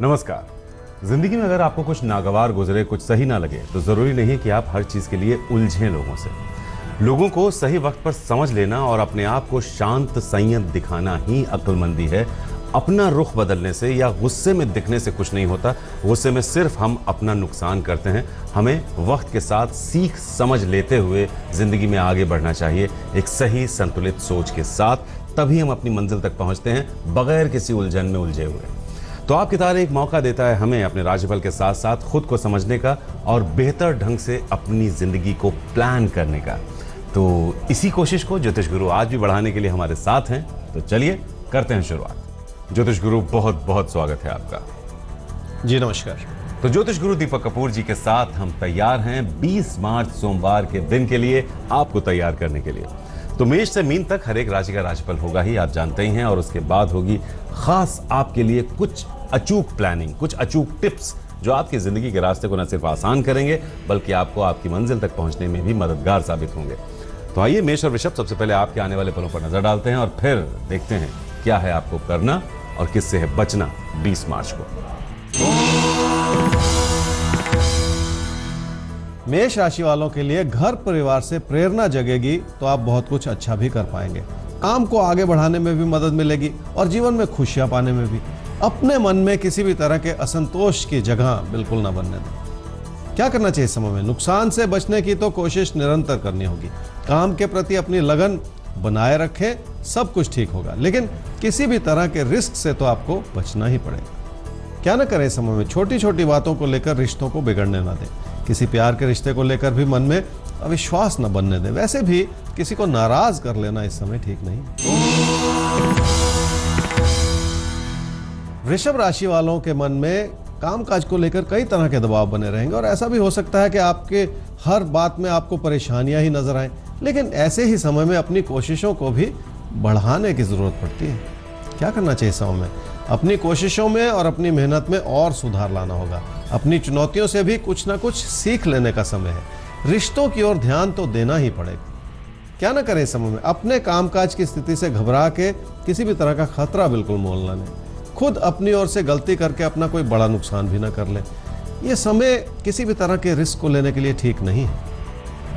नमस्कार। जिंदगी में अगर आपको कुछ नागवार गुजरे, कुछ सही ना लगे, तो जरूरी नहीं है कि आप हर चीज के लिए उलझें लोगों से। लोगों को सही वक्त पर समझ लेना और अपने आप को शांत संयत दिखाना ही अक्लमंदी है। अपना रुख बदलने से या गुस्से में दिखने से कुछ नहीं होता। गुस्से में सिर्फ हम अपना नुकसान करते हैं। हमें वक्त के साथ सीख समझ लेते हुए जिंदगी में आगे बढ़ना चाहिए, एक सही संतुलित सोच के साथ। तभी हम अपनी मंजिल तक पहुंचते हैं, बगैर किसी उलझन में उलझे हुए। तो आपकी तारीख एक मौका देता है हमें अपने राशिफल के साथ साथ खुद को समझने का और बेहतर ढंग से अपनी जिंदगी को प्लान करने का। तो इसी कोशिश को ज्योतिष गुरु आज भी बढ़ाने के लिए हमारे साथ हैं। तो चलिए करते हैं शुरुआत। ज्योतिष गुरु, बहुत बहुत स्वागत है आपका। जी नमस्कार। तो ज्योतिष गुरु दीपक कपूर जी के साथ हम तैयार हैं 20 मार्च सोमवार के दिन के लिए, आपको तैयार करने के लिए। तो मेष से मीन तक हर एक राशि का राशिफल होगा ही, आप जानते ही हैं। और उसके बाद होगी खास आपके लिए कुछ अचूक प्लानिंग, कुछ अचूक टिप्स जो आपकी जिंदगी के रास्ते को न सिर्फ आसान करेंगे बल्कि आपको आपकी मंजिल तक पहुंचने में भी मददगार साबित होंगे। तो आइए मेष और वृषभ सबसे पहले आपके आने वाले पलों पर नजर डालते हैं और फिर देखते हैं क्या है आपको करना और किससे है बचना 20 मार्च को। मेष राशि वालों के लिए घर परिवार से प्रेरणा जगेगी तो आप बहुत कुछ अच्छा भी कर पाएंगे। काम को आगे बढ़ाने में भी मदद मिलेगी और जीवन में खुशियां पाने में भी। अपने मन में किसी भी तरह के असंतोष की जगह बिल्कुल ना बनने दें। क्या करना चाहिए इस समय में? नुकसान से बचने की तो कोशिश निरंतर करनी होगी। काम के प्रति अपनी लगन बनाए रखें, सब कुछ ठीक होगा। लेकिन किसी भी तरह के रिस्क से तो आपको बचना ही पड़ेगा। क्या ना करें इस समय में? छोटी छोटी बातों को लेकर रिश्तों को बिगड़ने ना दें। किसी प्यार के रिश्ते को लेकर भी मन में अविश्वास न बनने दें। वैसे भी किसी को नाराज कर लेना इस समय ठीक नहीं। वृषभ राशि वालों के मन में कामकाज को लेकर कई तरह के दबाव बने रहेंगे और ऐसा भी हो सकता है कि आपके हर बात में आपको परेशानियां ही नजर आएं। लेकिन ऐसे ही समय में अपनी कोशिशों को भी बढ़ाने की जरूरत पड़ती है। क्या करना चाहिए इस समय में? अपनी कोशिशों में और अपनी मेहनत में और सुधार लाना होगा। अपनी चुनौतियों से भी कुछ ना कुछ सीख लेने का समय है। रिश्तों की ओर ध्यान तो देना ही पड़ेगा। क्या ना करें इस समय में? अपने कामकाज की स्थिति से घबरा के किसी भी तरह का खतरा बिल्कुल मोल ना लें। खुद अपनी ओर से गलती करके अपना कोई बड़ा नुकसान भी ना कर ले। ये समय किसी भी तरह के रिस्क को लेने के लिए ठीक नहीं है।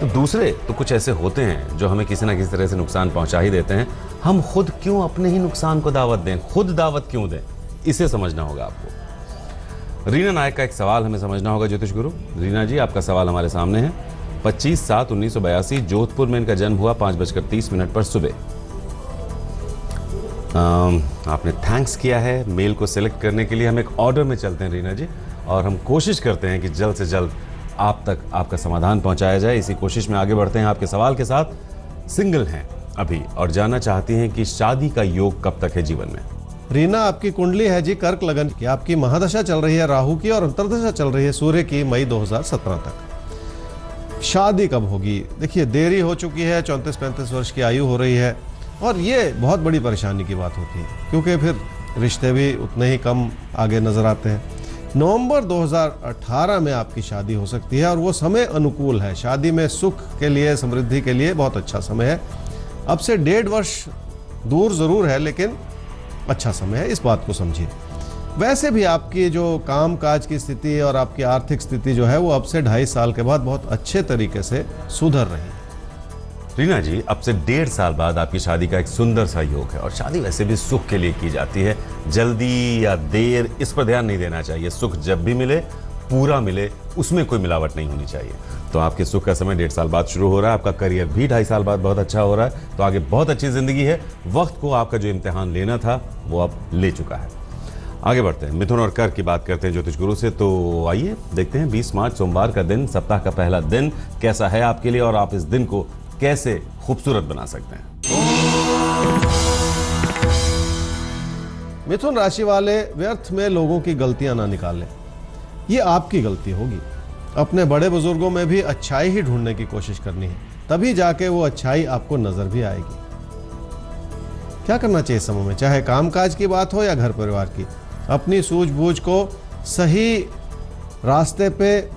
तो दूसरे तो कुछ ऐसे होते हैं जो हमें किसी ना किसी तरह से नुकसान पहुंचा ही देते हैं। हम खुद क्यों अपने ही नुकसान को दावत दें? खुद दावत क्यों दें? इसे समझना होगा आपको। रीना नायक का एक सवाल हमें समझना होगा ज्योतिष गुरु। रीना जी, आपका सवाल हमारे सामने है। 25/7/1982 जोधपुर में इनका जन्म हुआ 5:30 पर सुबह। आपने थैंक्स किया है मेल को सिलेक्ट करने के लिए। हम एक ऑर्डर में चलते हैं रीना जी, और हम कोशिश करते हैं कि जल्द से जल्द आप तक आपका समाधान पहुंचाया जाए। इसी कोशिश में आगे बढ़ते हैं आपके सवाल के साथ। सिंगल हैं अभी और जानना चाहती हैं कि शादी का योग कब तक है जीवन में। रीना, आपकी कुंडली है जी कर्क लगन की। आपकी महादशा चल रही है राहु की और अंतर्दशा चल रही है सूर्य की मई 2017 तक। शादी कब होगी? देखिए, देरी हो चुकी है। 34-35 वर्ष की आयु हो रही है और ये बहुत बड़ी परेशानी की बात होती है क्योंकि फिर रिश्ते भी उतने ही कम आगे नजर आते हैं। नवंबर 2018 में आपकी शादी हो सकती है और वो समय अनुकूल है। शादी में सुख के लिए, समृद्धि के लिए बहुत अच्छा समय है। अब से 1.5 वर्ष दूर जरूर है लेकिन अच्छा समय है, इस बात को समझिए। वैसे भी आपकी जो काम काज की स्थिति और आपकी आर्थिक स्थिति जो है वो अब से 2.5 साल के बाद बहुत अच्छे तरीके से सुधर रही है। रीना जी, अब से 1.5 साल बाद आपकी शादी का एक सुंदर सा योग है और शादी वैसे भी सुख के लिए की जाती है। जल्दी या देर इस पर ध्यान नहीं देना चाहिए। सुख जब भी मिले, पूरा मिले, उसमें कोई मिलावट नहीं होनी चाहिए। तो आपके सुख का समय 1.5 साल बाद शुरू हो रहा है। आपका करियर भी 2.5 साल बाद बहुत अच्छा हो रहा है। तो आगे बहुत अच्छी जिंदगी है। वक्त को आपका जो इम्तिहान लेना था वो अब ले चुका है। आगे बढ़ते हैं, मिथुन और कर्क की बात करते हैं ज्योतिष गुरु से। तो आइए देखते हैं 20 मार्च सोमवार का दिन, सप्ताह का पहला दिन कैसा है आपके लिए और आप इस दिन को कैसे खूबसूरत बना सकते हैं। मिथुन राशि वाले व्यर्थ में लोगों की गलतियां ना निकालें। ये आपकी गलती होगी। अपने बड़े बुजुर्गों में भी अच्छाई ही ढूंढने की कोशिश करनी है, तभी जाके वो अच्छाई आपको नजर भी आएगी। क्या करना चाहिए समय में? चाहे कामकाज की बात हो या घर परिवार की, अपनी सूझबूझ को सही रास्ते पे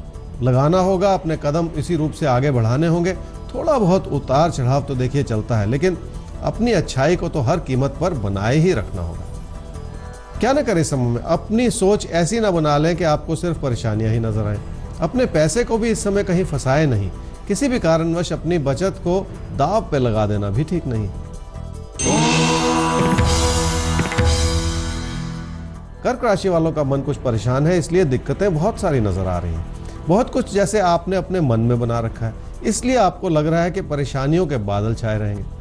लगाना होगा। अपने कदम इसी रूप से आगे बढ़ाने होंगे। थोड़ा बहुत उतार चढ़ाव तो देखिए चलता है, लेकिन अपनी अच्छाई को तो हर कीमत पर बनाए ही रखना होगा। क्या ना करें इस समय में, अपनी सोच ऐसी ना बना लें कि आपको सिर्फ परेशानियां ही नजर आए। अपने पैसे को भी इस समय कहीं फंसाए नहीं। किसी भी कारणवश अपनी बचत को दांव पे लगा देना भी ठीक नहीं। कर्क राशि वालों का मन कुछ परेशान है, इसलिए दिक्कतें बहुत सारी नजर आ रही हैं। बहुत कुछ जैसे आपने अपने मन में बना रखा है, इसलिए आपको लग रहा है कि परेशानियों के बादल छाए रहेंगे।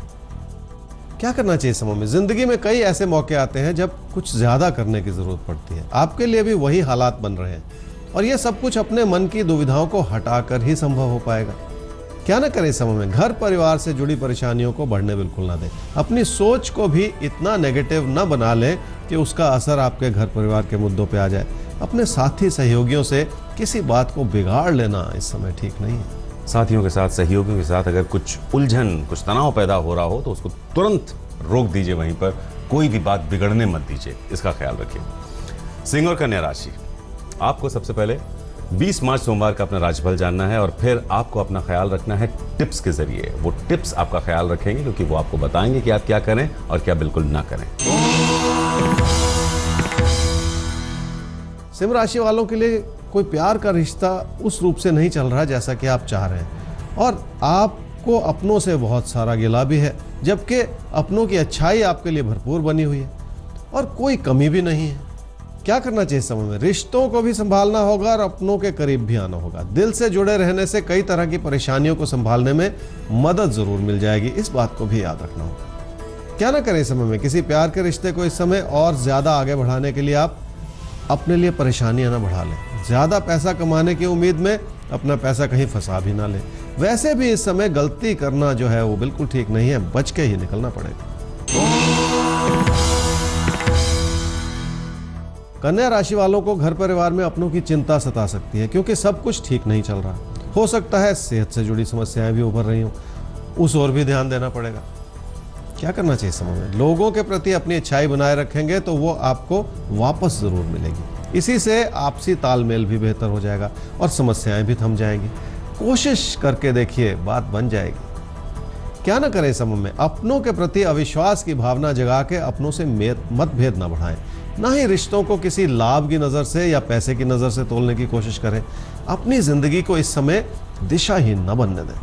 क्या करना चाहिए समय में? जिंदगी में कई ऐसे मौके आते हैं जब कुछ ज्यादा करने की जरूरत पड़ती है। आपके लिए भी वही हालात बन रहे हैं और यह सब कुछ अपने मन की दुविधाओं को हटाकर ही संभव हो पाएगा। क्या ना करें समय में? घर परिवार से जुड़ी परेशानियों को बढ़ने बिल्कुल ना दें। अपनी सोच को भी इतना नेगेटिव ना बना लें कि उसका असर आपके घर परिवार के मुद्दों पे आ जाए। अपने साथी सहयोगियों से किसी बात को बिगाड़ लेना इस समय ठीक नहीं है। साथियों के साथ, सहयोगियों के साथ अगर कुछ उलझन, कुछ तनाव पैदा हो रहा हो तो उसको तुरंत रोक दीजिए। वहीं पर कोई भी बात बिगड़ने मत दीजिए, इसका ख्याल रखिए। सिंह और कन्या राशि, आपको सबसे पहले 20 मार्च सोमवार का अपना राशिफल जानना है और फिर आपको अपना ख्याल रखना है टिप्स के जरिए। वो टिप्स आपका ख्याल रखेंगे क्योंकि वो आपको बताएंगे कि आप क्या करें और क्या बिल्कुल ना करें। सिंह राशि वालों के लिए कोई प्यार का रिश्ता उस रूप से नहीं चल रहा जैसा कि आप चाह रहे हैं और आपको अपनों से बहुत सारा गिला भी है, जबकि अपनों की अच्छाई आपके लिए भरपूर बनी हुई है और कोई कमी भी नहीं है। क्या करना चाहिए समय में? रिश्तों को भी संभालना होगा और अपनों के करीब भी आना होगा। दिल से जुड़े रहने से कई तरह की परेशानियों को संभालने में मदद जरूर मिल जाएगी, इस बात को भी याद रखना होगा। क्या ना करें इस समय में? किसी प्यार के रिश्ते को इस समय और ज्यादा आगे बढ़ाने के लिए आप अपने लिए परेशानियां ना बढ़ा लें। ज्यादा पैसा कमाने की उम्मीद में अपना पैसा कहीं फंसा भी ना लें। वैसे भी इस समय गलती करना जो है वो बिल्कुल ठीक नहीं है, बच के ही निकलना पड़ेगा। कन्या राशि वालों को घर परिवार में अपनों की चिंता सता सकती है क्योंकि सब कुछ ठीक नहीं चल रहा। हो सकता है सेहत से जुड़ी समस्याएं भी उभर रही हों, उस ओर भी ध्यान देना पड़ेगा। क्या करना चाहिए समय में? लोगों के प्रति अपनी अच्छाई बनाए रखेंगे तो वो आपको वापस जरूर मिलेगी। इसी से आपसी तालमेल भी बेहतर हो जाएगा और समस्याएं भी थम जाएंगी। कोशिश करके देखिए, बात बन जाएगी। क्या ना करें समय में? अपनों के प्रति अविश्वास की भावना जगा के अपनों से मतभेद ना बढ़ाएं। ना ही रिश्तों को किसी लाभ की नजर से या पैसे की नजर से तोलने की कोशिश करें। अपनी जिंदगी को इस समय दिशाहीन न बनने दें।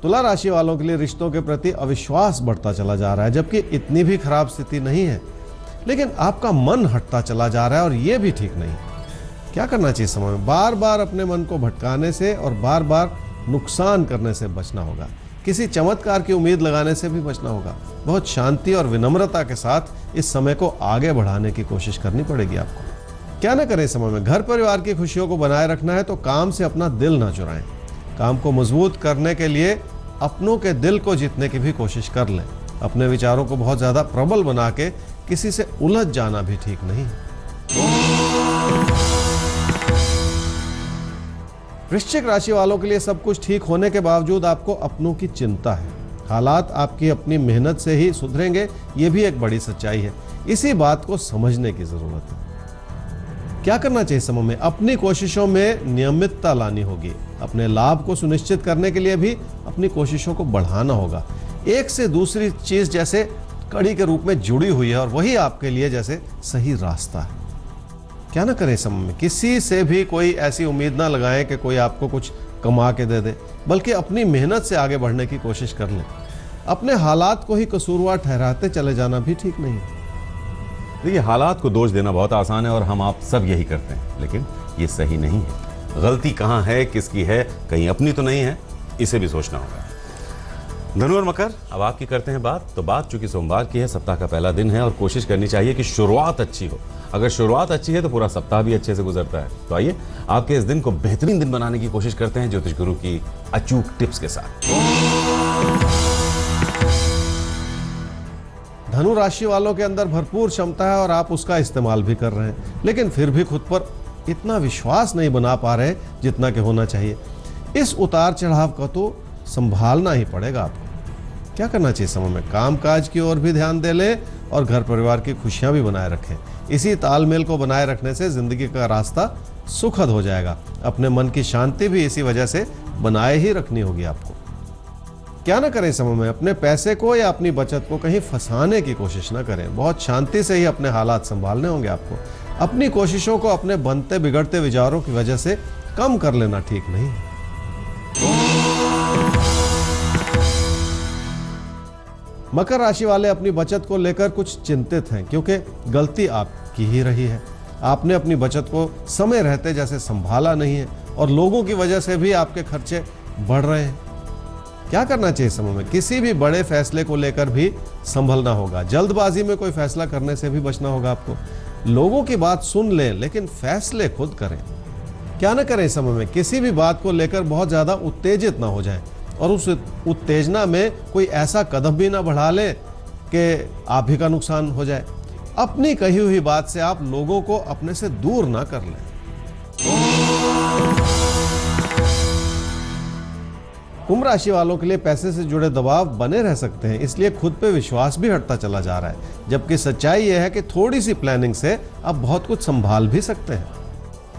तुला राशि वालों के लिए रिश्तों के प्रति अविश्वास बढ़ता चला जा रहा है, जबकि इतनी भी खराब स्थिति नहीं है, लेकिन आपका मन हटता चला जा रहा है और यह भी ठीक नहीं। क्या करना चाहिए समय में? बार बार अपने मन को भटकाने से और बार बार नुकसान करने से बचना होगा। किसी चमत्कार की उम्मीद लगाने से भी बचना होगा। बहुत शांति और विनम्रता के साथ इस समय को आगे बढ़ाने की कोशिश करनी पड़ेगी आपको। क्या ना करें समय में? घर परिवार की खुशियों को बनाए रखना है तो काम से अपना दिल ना चुराएं। काम को मजबूत करने के लिए अपनों के दिल को जीतने की भी कोशिश कर लें। अपने विचारों को बहुत ज्यादा प्रबल बना के किसी से उलझ जाना भी ठीक नहीं। वृश्चिक राशि वालों के लिए सब कुछ ठीक होने के बावजूद आपको अपनों की चिंता है। हालात आपकी अपनी मेहनत से ही सुधरेंगे, ये भी एक बड़ी सच्चाई है। इसी बात को समझने की जरूरत है। क्या करना चाहिए समय में? अपनी कोशिशों में नियमितता लानी होगी। अपने लाभ को सुनिश्चित करने के लिए भी अपनी कोशिशों को बढ़ाना होगा। एक से दूसरी चीज जैसे कड़ी के रूप में जुड़ी हुई है और वही आपके लिए जैसे सही रास्ता है। क्या ना करें समय में? किसी से भी कोई ऐसी उम्मीद ना लगाएं कि कोई आपको कुछ कमा के दे दे, बल्कि अपनी मेहनत से आगे बढ़ने की कोशिश कर लें। अपने हालात को ही कसूरवार ठहराते चले जाना भी ठीक नहीं। देखिए, हालात को दोष देना बहुत आसान है और हम आप सब यही करते हैं, लेकिन ये सही नहीं है। गलती कहाँ है, किसकी है, कहीं अपनी तो नहीं है, इसे भी सोचना होगा। धनु और मकर, अब आपकी करते हैं बात। तो बात चूंकि सोमवार की है, सप्ताह का पहला दिन है और कोशिश करनी चाहिए कि शुरुआत अच्छी हो। अगर शुरुआत अच्छी है तो पूरा सप्ताह भी अच्छे से गुजरता है। तो आइए आपके इस दिन को बेहतरीन दिन बनाने की कोशिश करते हैं ज्योतिष गुरु की अचूक टिप्स के साथ। धनु राशि वालों के अंदर भरपूर क्षमता है और आप उसका इस्तेमाल भी कर रहे हैं, लेकिन फिर भी खुद पर इतना विश्वास नहीं बना पा रहे जितना कि होना चाहिए। इस उतार चढ़ाव का तो संभालना ही पड़ेगा आपको। क्या करना चाहिए समय में? कामकाज की ओर भी ध्यान दे लें और घर परिवार की खुशियां भी बनाए रखें। इसी तालमेल को बनाए रखने से जिंदगी का रास्ता सुखद हो जाएगा। अपने मन की शांति भी इसी वजह से बनाए ही रखनी होगी आपको। क्या ना करें इस समय में, अपने पैसे को या अपनी बचत को कहीं फंसाने की कोशिश ना करें। बहुत शांति से ही अपने हालात संभालने होंगे आपको। अपनी कोशिशों को अपने बनते बिगड़ते विचारों की वजह से कम कर लेना ठीक नहीं है। मकर राशि वाले अपनी बचत को लेकर कुछ चिंतित हैं, क्योंकि गलती आपकी ही रही है। आपने अपनी बचत को समय रहते जैसे संभाला नहीं है और लोगों की वजह से भी आपके खर्चे बढ़ रहे हैं। क्या करना चाहिए समय में? किसी भी बड़े फैसले को लेकर भी संभलना होगा। जल्दबाजी में कोई फैसला करने से भी बचना होगा आपको। लोगों की बात सुन लें लेकिन फैसले खुद करें। क्या ना करें समय में? किसी भी बात को लेकर बहुत ज्यादा उत्तेजित ना हो जाएं और उस उत्तेजना में कोई ऐसा कदम भी ना बढ़ा लें कि आप ही का नुकसान हो जाए। अपनी कही हुई बात से आप लोगों को अपने से दूर ना कर लें। कुंभ राशि वालों के लिए पैसे से जुड़े दबाव बने रह सकते हैं, इसलिए खुद पे विश्वास भी हटता चला जा रहा है। जबकि सच्चाई यह है कि थोड़ी सी प्लानिंग से आप बहुत कुछ संभाल भी सकते हैं।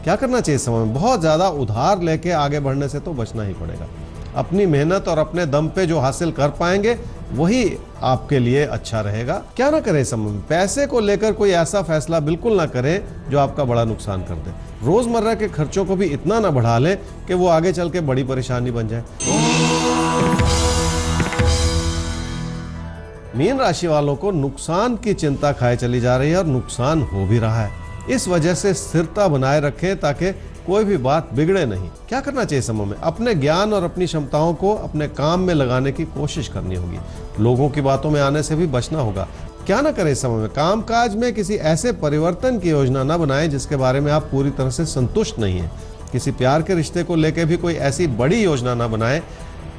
क्या करना चाहिए समय में? बहुत ज्यादा उधार लेके आगे बढ़ने से तो बचना ही पड़ेगा। अपनी मेहनत और अपने दम पे जो हासिल कर पाएंगे वही आपके लिए अच्छा रहेगा। क्या ना करें समय में? पैसे को लेकर कोई ऐसा फैसला बिल्कुल ना करें जो आपका बड़ा नुकसान कर दे। रोजमर्रा के खर्चों को भी इतना ना बढ़ा लें कि वो आगे चल के बड़ी परेशानी बन जाए। मीन राशि वालों को नुकसान की चिंता खाए चली जा रही है और नुकसान हो भी रहा है। इस वजह से स्थिरता बनाए रखें ताकि कोई भी बात बिगड़े नहीं। क्या करना चाहिए समय में? अपने ज्ञान और अपनी क्षमताओं को अपने काम में लगाने की कोशिश करनी होगी। लोगों की बातों में आने से भी बचना होगा। क्या ना करें समय में? कामकाज में किसी ऐसे परिवर्तन की योजना ना बनाएं जिसके बारे में आप पूरी तरह से संतुष्ट नहीं हैं। किसी प्यार के रिश्ते को लेकर भी कोई ऐसी बड़ी योजना ना बनाएं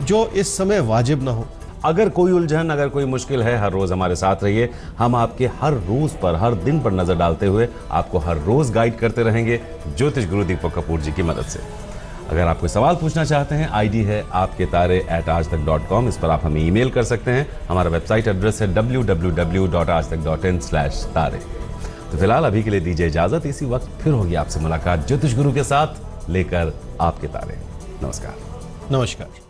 जो इस समय वाजिब ना हो। अगर कोई उलझन, अगर कोई मुश्किल है, हर रोज हमारे साथ रहिए। हम आपके हर रोज पर, हर दिन पर नजर डालते हुए आपको हर रोज गाइड करते रहेंगे ज्योतिष गुरु दीपक कपूर जी की मदद से। अगर आप कोई सवाल पूछना चाहते हैं, आईडी है आपके तारे@aajtak.com। इस पर आप हमें ईमेल कर सकते हैं। हमारा वेबसाइट एड्रेस है www.aajtak.in/तारे। तो फिलहाल अभी के लिए दीजिए इजाजत। इसी वक्त फिर होगी आपसे मुलाकात ज्योतिष गुरु के साथ लेकर आपके तारे। नमस्कार। नमस्कार।